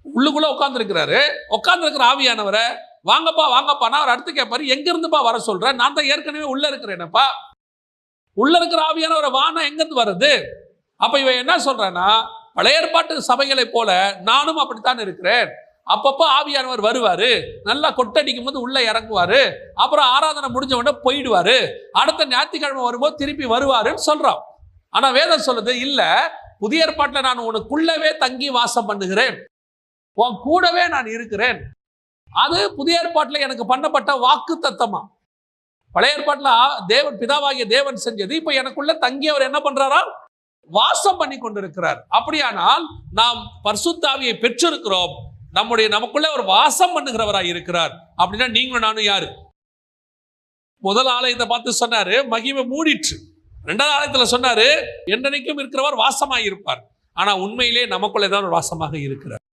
உள்ளுக்குள்ள உட்கார்ந்துருக்கிறாரு. உட்கார்ந்துருக்கிற ஆவியானவரை வாங்கப்பா வாங்கப்பானா அவர் அடுத்து கேட்பாரு, எங்க இருந்துப்பா வர சொல்ற? நான் தான் ஏற்கனவே உள்ள இருக்கிறேனப்பா. உள்ள இருக்கிற ஆவியானவரை வானா எங்க இருந்து வருது? அப்ப இவன் என்ன சொல்றான்னா, பழைய ஏற்பாட்டு சபைகளை போல நானும் அப்படித்தான் இருக்கிறேன். அப்பப்போ ஆவியானவர் வருவாரு, நல்லா கொட்டடிக்கும் போது உள்ள இறங்குவாரு, அப்புறம் ஆராதனை முடிஞ்ச உடனே போயிடுவாரு, அடுத்த ஞாயிற்றுக்கிழமை வரும்போது திருப்பி வருவாருன்னு சொல்றான். ஆனா வேதம் சொல்லுது, இல்ல, புதிய ஏற்பாட்டில் நான் உனக்குள்ளவே தங்கி வாசம் பண்ணுகிறேன், உன் கூடவே நான் இருக்கிறேன். அது புதிய ஏற்பாட்டில் எனக்கு பண்ணப்பட்ட வாக்கு தத்தமா. பழைய ஏற்பாட்டில் தேவன் பிதாவாகிய தேவன் செஞ்சது இப்ப எனக்குள்ள தங்கி அவர் என்ன பண்றாரா? வாசம் பண்ணி கொண்டிருக்கிறார். அப்படியானால் நாம் பரிசுத்த ஆவியை பெற்றிருக்கிறோம், நமக்குள்ள ஒரு வாசம் பண்ணுகிறவராய் இருக்கிறார். அப்படின்னா நீங்களும் நானும் யாரு? முதல் ஆலயத்தை பார்த்து சொன்னாரு மகிமை மூடிற்று. இரண்டாவது ஆலயத்துல சொன்னாரு என்றைக்கும் இருக்கிறவர் வாசமாய் இருப்பார். ஆனா உண்மையிலே நமக்குள்ளே தான் ஒரு வாசமாக இருக்கிறார்.